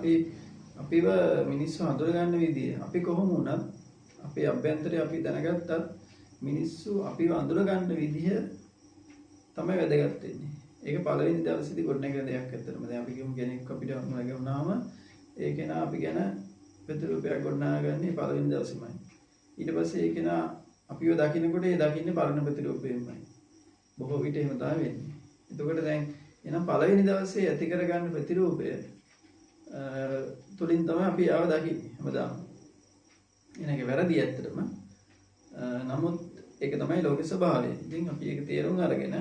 අපි අපිව මිනිස්සු හඳුන ගන්න විදිය. අපි කොහොම වුණත් අපේ අභ්‍යන්තරය අපි දැනගත්තත් මිනිස්සු අපිව අඳුර ගන්න විදිය තමයි වැදගත් වෙන්නේ. ඒක පළවෙනි දවසේදී ගොඩනැගෙන දෙයක් ඇත්තටම. දැන් අපි කියමු කෙනෙක් අපිට හඳුනගන්නාම ඒ කෙනා අපි ගැන ප්‍රතිරූපයක් ගොඩනගාගන්නේ පළවෙනි දවසේමයි. ඊට පස්සේ ඒ කෙනා අපිව දකින්නකොට ඒ දකින්නේ පරණ ප්‍රතිරූපයෙන්මයි. බොහෝ විට එහෙම තමයි වෙන්නේ. එතකොට දැන් එහෙනම් පළවෙනි දවසේ ඇති කරගන්න ප්‍රතිරූපය තුලින් තමයි අපි ආව දකින්නේ හැමදාම. එනක වැරදි ඇත්තටම. නමුත් ඒක තමයි ලෝක ස්වභාවය. ඉතින් අපි ඒක තේරුම් අරගෙන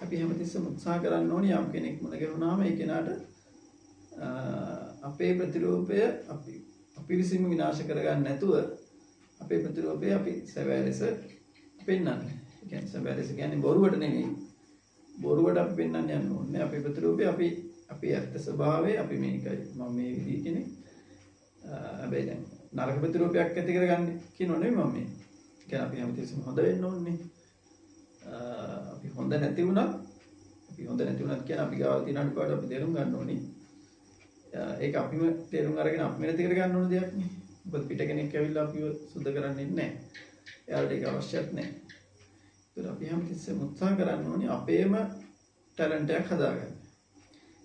අපි හැමතිස්සෙම උත්සාහ කරන්න ඕනේ යම් කෙනෙක් මුණ ගැහුණාම ඒ කෙනාට අපේ ප්‍රතිරූපය අපි විසින්ම විනාශ කරගන්න නැතුව අපේ ප්‍රතිරූපය අපි සැබෑ ලෙස පෙන්වන්නේ. ඒ කියන්නේ සැබෑ ලෙස කියන්නේ බොරුවට නෙමෙයි. බොරුවට අපි පෙන්වන්න යන්න ඕනේ. අපේ ප්‍රතිරූපය අපේ ඇත්ත ස්වභාවය අපි මේකයි. මම මේ විදිහ කෙනෙක්. හැබැයි දැන් නරක ප්‍රතිරූපයක් ඇති කරගන්න කියනෝ නෙමෙයි මම මේ. කියන්නේ අපි හැමතිස්සෙම හොඳ වෙන්න ඕනේ. අපි හොඳ නැති වුණත් කියන අපි ගාව තියෙන අඩුපාඩු අපි තේරුම් ගන්න ඕනේ. ඒක අපිම තේරුම් අරගෙන අපිම නැති කර ගන්න ඕන දෙයක් නේ. මොකද පිට කෙනෙක් ඇවිල්ලා අපිව සුද්ධ කරන්නේ නැහැ. එයාලට ඒක අවශ්‍යත් නැහැ. ඒත් අපි හැමතිස්සෙම උත්සාහ කරන්න ඕනේ අපේම ටැලන්ට් එකක් හදාගන්න.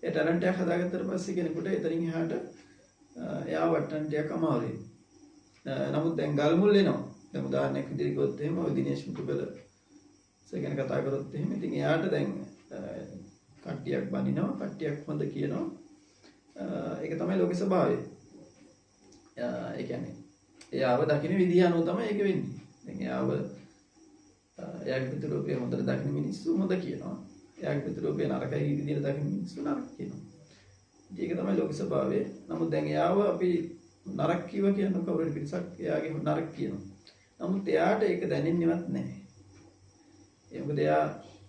ඒ ටැලන්ට් එක හදාගත්තට පස්සේ කෙනෙකුට එතනින් එහාට එයා වටන්න ටිකක් අමාරුයි. නමුත් දැන් ගල් මුල් එනවා. දැන් උදාහරණයක් විදිහට කිව්වොත් එහෙම ඔය දිනේෂ් මුතුගල සෙකන කතා කරොත් එහෙම ඉතින් එයාට දැන් කට්ටියක් බනිනවා කට්ටියක් හොඳ කියනවා. ඒක තමයි ලෝක ස්වභාවය. ඒ කියන්නේ එයාව දකින්න විදිය අනුව තමයි ඒක වෙන්නේ. දැන් එයාගේ ප්‍රතිරූපය හොඳට දකින්න මිනිස්සු හොඳ කියනවා. එයාගේ ප්‍රතිරූපය නරකයි විදියට දකින්න මිනිස්සු නරක කියනවා. ඒක තමයි ලෝක ස්වභාවය. නමුත් දැන් එයාව අපි නරක කිව්වා කියන කවුරුහරි පිරිසක් එයාගේ නරක කියනවා. නමුත් එයාට ඒක දැනෙන්නේවත් නැහැ. ඒ මොකද එයා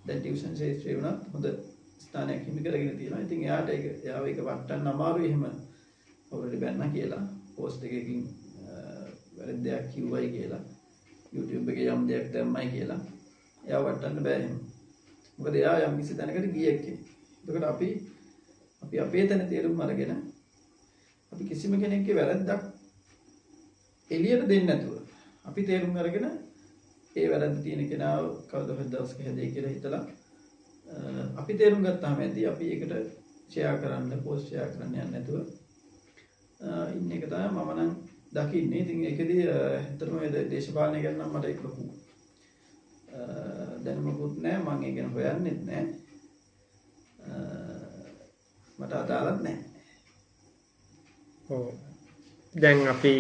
දැන් ටියුෂන් ශාස්ත්‍රයේ වුණත් හොඳ ස්ථානයක් හිමි කරගෙන තියෙනවා. ඉතින් එයාට එයාව ඒක වටන්න අමාරුයි එහෙම කවුරුහරි බැන්නා කියලා පෝස්ට් එකකින් වැරදි දෙයක් කිව්වයි කියලා YouTube එකේ යම් දෙයක් දැම්මයි කියලා එයාව වටන්න බෑ එහෙම. මොකද එයා යම් කිසි තැනකට ගියෙක් කෙනෙක්. එතකොට අපි අපේ තැන තේරුම් අරගෙන අපි කිසිම කෙනෙක්ගේ වැරද්දක් එළියට දෙන්නේ නැතුව අපි තේරුම් අරගෙන ඒ වැරද්ද තියෙන කෙනාව කවදාවත් දවසක හැදෙයි කියලා හිතලා අපි තේරුම් ගත්තාම ඇති අපි ඒකට ෂෙයා කරන්න පෝස්ට් ෂෙයා කරන්න යන්නේ නැතුව ඉන්න එක තමයි මම නම් දකින්නේ. ඉතින් ඒකෙදී ඇත්තටම මේ දේශපාලනය ගැන නම් මට ඒක ලොකු දැනුමකුත් නැහැ. මම ඒක ගැන හොයන්නෙත් නැහැ. මට අදාළත් නැහැ. ඔව්. දැන් අපි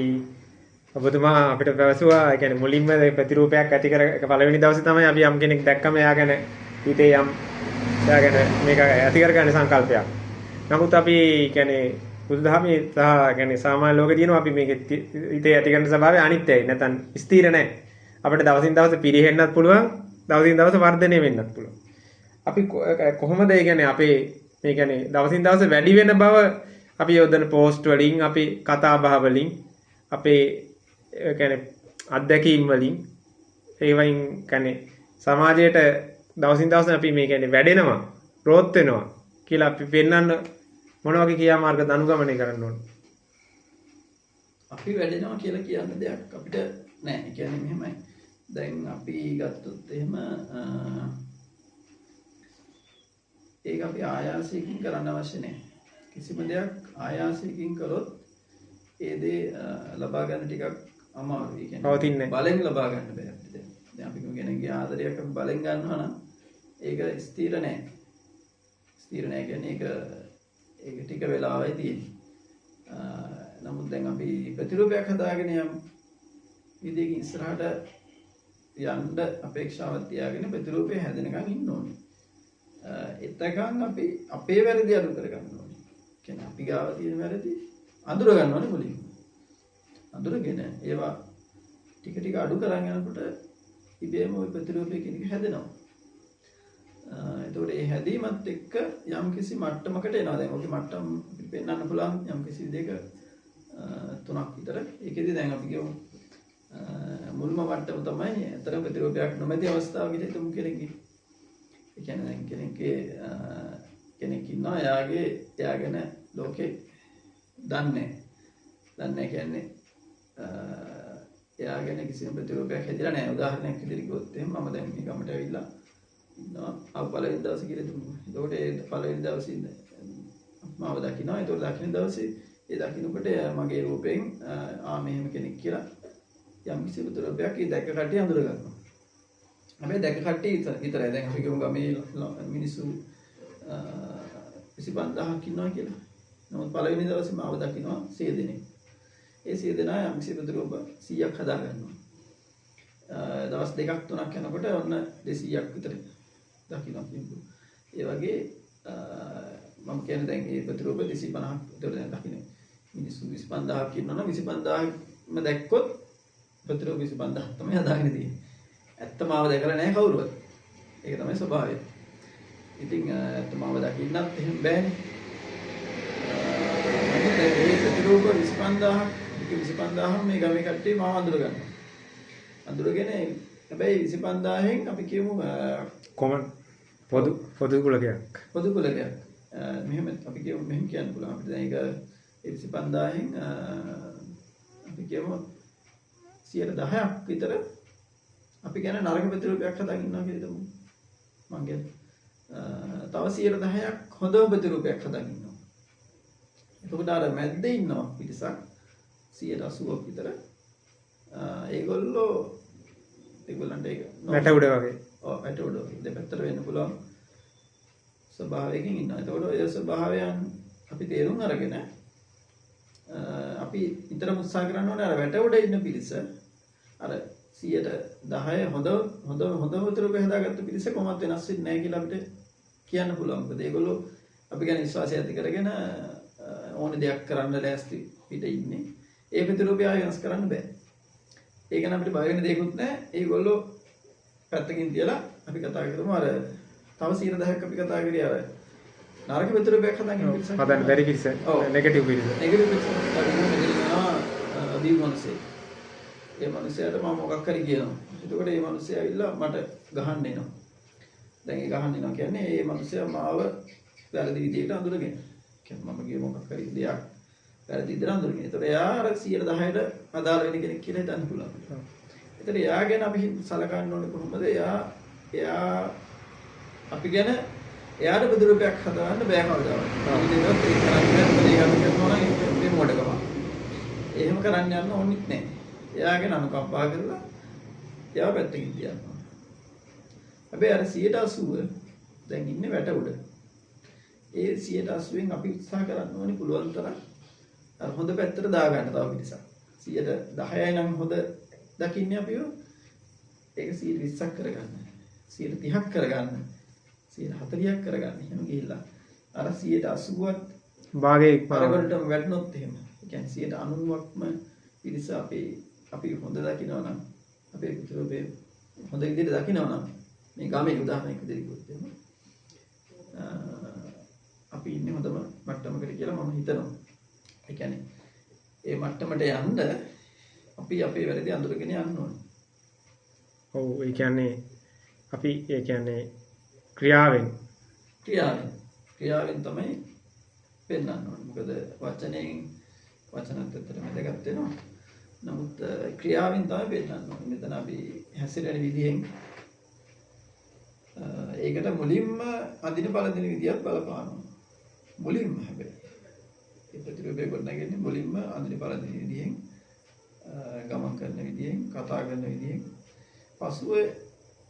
ඔබතුමා අපිට පැවසුවා ඒ කියන්නේ මුලින්ම ප්‍රතිරූපයක් ඇති කර පළවෙනි දවසේ තමයි අපි යම් කෙනෙක් දැක්කම එයා ගැන හිතේ යම් එයා ගැන මේක ඇති කරගන්න සංකල්පයක්. නමුත් අපි කියන්නේ බුදුදහමේ සහ කියන්නේ සාමාන්‍ය ලෝකේ තියෙනවා අපි මේක හිතේ ඇති කරන ස්වභාවය අනිත්‍යයි. නැත්නම් ස්ථිර නැහැ. අපිට දවසින් දවස පිරිහෙන්නත් පුළුවන්, දවසින් දවස වර්ධනය වෙන්නත් පුළුවන්. අපි කොහොමද ඒ කියන්නේ අපේ මේ කියන්නේ දවසින් දවස වැඩි වෙන බව අපි යොදන පෝස්ට් වලින්, අපි කතා බහ වලින්, අපේ කියන්නේ අත්දැකීම් වලින් ඒ වයින් කියන්නේ සමාජයට දවසින් දවස අපි මේ කියන්නේ වැඩෙනවා, growth වෙනවා කියලා අපි පෙන්වන්න මොන වගේ ක්‍රියාමාර්ග අනුගමනය කරන්න ඕන? අපි වැඩෙනවා කියලා කියන්න දෙයක් අපිට නැහැ. ඒ කියන්නේ මෙහෙමයි. දැන් අපි ගත්තොත් එහෙම ඒක අපි ආයාසයෙන් කරන්න අවශ්‍ය නැහැ. කිසිම දෙයක් ආයාසයෙන් කළොත් ඒ දේ ලබා ගන්න ටිකක් අමාරුයි. ඒ කියන්නේ බලෙන් ලබා ගන්න බෑ අපිට. දැන් අපි කෙනෙක්ගේ ආදරයක් අපි බලෙන් ගන්නවා නම් ඒක ස්ථිර නැහැ. ස්ථිර නැහැ කියන්නේ ඒක ටික වෙලාවයි තියෙන්නේ. නමුත් දැන් අපි ප්‍රතිරූපයක් හදාගෙන යම් විදිහකින් ඉස්සරහට යන්න අපේක්ෂාවක් තියාගෙන ප්‍රතිරූපය හැදෙනකන් ඉන්න ඕනේ. එතකන් අපි අපේ වැරදි අඩු කරගන්න ඕනේ. කියන්නේ අපි ගාව තියෙන වැරදි අඳුර ගන්න ඕනේ මුලින්ම. අඳුරගෙන ඒවා ටික ටික අඩු කරන් යනකොට ඉබේම ওই ප්‍රතිරූපය කෙනෙක් හැදෙනවා. එතකොට මේ හැදීමත් එක්ක යම් කිසි මට්ටමකට එනවා. දැන් ඔගේ මට්ටම් පෙන්වන්න පුළුවන් යම් කිසි දෙක තුනක් විතර. ඒකෙදි දැන් අපි කියමු මුල්ම මට්ටම තමයි අතර ප්‍රතිරූපයක් නොමැති අවස්ථාවකට හිතමු කෙනෙක්ගේ. ඒ කියන්නේ දැන් කෙනෙක් ඉන්නවා එයා ගැන ලෝකේ දන්නේ කියන්නේ එයා ගැන කිසිම ප්‍රතිරූපයක් හැදිලා නැහැ. උදාහරණයක් විදිහට කිව්වොත් එහෙනම් මම දැන් මේ ගමට ඇවිල්ලා ඉන්නවා. ආව පළවෙනි දවසේ කියලා දුන්නා. එතකොට ඒ පළවෙනි දවසේ මාව දකින්නවා. ඒතකොට දකින්න දවසේ ඒ දකින්නකොට මගේ රූපයෙන් මෙහෙම කෙනෙක් කියලා යම් කිසි ප්‍රතිරූපයක් ඒ දැක්ක කට්ටිය අඳුර ගන්නවා. හැබැයි දැක්ක කට්ටිය විතරයි. දැන් අපි කියමු ගමේ මිනිස්සු 25000ක් ඉන්නවා කියලා. නමුත් පළවෙනි දවසේ මාව දකින්නවා 100 දෙනෙක්. ඒ 100 දෙනා යම් කිසි ප්‍රතිරූප 100ක් හදා ගන්නවා. දවස් 2ක් 3ක් යනකොට ඔන්න 200ක් විතර දකින්නවා කියමු. ඒ වගේ මම කියන්නේ දැන් මේ ප්‍රතිරූප 250ක් විතර දැන් දකින්න. මිනිස්සු 25000ක් ඉන්නවනම් 25000ම දැක්කොත් ප්‍රතිරූප 25000ක් තමයි හදාගෙන තියෙන්නේ. ඇත්තම ආව දැකලා නැහැ කවුරුවත්. ඒක තමයි ස්වභාවය. ඉතින් ඇත්තම ආව දකින්නත් එහෙම බෑනේ. මේ ප්‍රතිරූප 25000ක් මේ ගමේ කට්ටිය මාව අඳුර ගන්නවා. අඳුරගෙන හැබැයි 25000න් අපි කියමු කොමන් පොදු කුලකයක්. පොදු කුලකයක්. මෙහෙම අපි කියමු මෙහෙම කියන්න පුළුවන්. අපිට දැන් ඒක 25000න් අපි කියමු 10%ක් විතර අපි කියන්නේ නරක ප්‍රතිරූපයක් හදාගෙන ඉන්නවා කියලා හිතමු. මං කියන්නේ තව 10%ක් හොඳ ප්‍රතිරූපයක් හදාගෙන ඉන්නවා. එතකොට අර මැද්දේ ඉන්නවා පිටසක් 180ක් විතර. ඒගොල්ලන්ට ඒක වැට උඩ වගේ. ඔව් වැට උඩ වගේ දෙපැත්තට වෙන්න පුළුවන් ස්වභාවයකින් ඉන්නවා. එතකොට ඔය ස්වභාවයන් අපි තේරුම් අරගෙන අපි නිතරම උත්සාහ කරන්න ඕනේ අර වැට උඩ ඉන්න පිරිස අර 10% හොඳ ප්‍රතිරූප හදාගත්ත පිරිස කොහොමද වෙනස් වෙන්නේ නැහැ කියලා අපිට කියන්න පුළුවන්. මොකද ඒගොල්ලෝ අපි ගැන විශ්වාසය ඇති කරගෙන ඕන දෙයක් කරන්න ලෑස්ති පිට ඉන්නේ. ඒ ප්‍රතිරූපය වෙනස් කරන්න බෑ. ඒක නම් අපිට බය වෙන දෙයක්වත් නැහැ. ඒගොල්ලෝ පැත්තකින් තියලා අපි කතා කරමු අර තව 10%ක් අපි කතා කරේ අර නරක ප්‍රතිරූපයක් හදාගෙන පිරිසක්. හදන්න බැරි පිරිස. නෙගටිව් පිරිස. නෙගටිව් පිරිස. දීවනසේ. ඒ මිනිහයාට මම මොකක් හරි කියනවා. එතකොට මේ මිනිහයා ඇවිල්ලා මට ගහන්න එනවා. දැන් ඒ ගහන්න එනවා කියන්නේ මේ මිනිහයා මාව වැරදි විදිහට අඳුරගෙන. කියන්නේ මම කිය මොකක් හරි දෙයක් වැරදි විදිහට අඳුරගෙන. එතකොට එයා අර 110ට අදාළ වෙන කෙනෙක් කියලා හිතන්න පුළුවන්. එතකොට එයා ගැන අපි සලකන්න ඕනේ කොහොමද? එයා අපි ගැන එයාට ප්‍රතිරූපයක් හදාගන්න බෑ කවදාවත්. ඉතින්වත් ඒක කරන්නේ නැහැ. ඒක මේ මොඩකම. එහෙම කරන්න යන්න ඕනෙත් නැහැ. එයාගෙන අනුකම්පා කරලා එයා පැත්තකින් තියනවා. හැබැයි අර 180 දැන් ඉන්නේ වැට උඩ. ඒ 180න් අපි උත්සාහ කරන්න ඕනේ පුළුවන් තරම් අර හොඳ පැත්තට දාගන්න තව පිටසක්. 10යි නම් හොඳ දකින්නේ අපිව. ඒක 20ක් කරගන්න. 30ක් කරගන්න. 40ක් කරගන්න. එහෙම ගිහිල්ලා අර 180ත් භාගයේ පරවලටම වැටුනොත් එහෙම. ඒ කියන්නේ 90%ක්ම පිරිස අපි හොඳ දකිනවා නම් අපේ ප්‍රතිරූපේ හොඳ විදිහට දකිනවා නම් මේ ගමේ උදාහරණයක් විදිහට කිව්වොත් එහෙම අපි ඉන්නේ හොඳම මට්ටමකට කියලා මම හිතනවා. ඒ කියන්නේ ඒ මට්ටමට යන්න අපි අපේ වැරදි අඳුරගෙන යන්න ඕනේ. ඔව් ඒ කියන්නේ අපි ඒ කියන්නේ ක්‍රියාවෙන් තමයි පෙන්වන්න ඕනේ. මොකද වචනත් ඇත්තටම වැදගත් වෙනවා. නමුත් ක්‍රියාවෙන් තමයි පෙන්නන්න ඕනේ. මෙතන අපි හැසිරෙන විදිහෙන් ඒකට මුලින්ම අදින පළදින විදියක් බලපානවා. මුලින්ම හැබැයි ඒ ප්‍රතිරූපය ගොඩනගන්නේ මුලින්ම අදින පළදින විදිහෙන් ගමන් කරන විදිහෙන් කතා කරන විදිහෙන් පසුව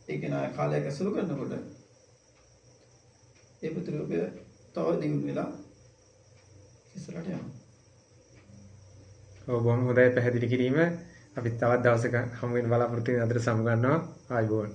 ඒක නා කාලයක් ඇසුරු කරනකොට ඒ ප්‍රතිරූපය තව දියුණු වෙලා ඉස්සරහට යනවා. ඔව් බොහොම හොඳයි පැහැදිලි කිරීම. අපි තවත් දවසක හමු වෙන බලාපොරොත්තු වෙන අතර සමු ගන්නවා. ආයුබෝවන්.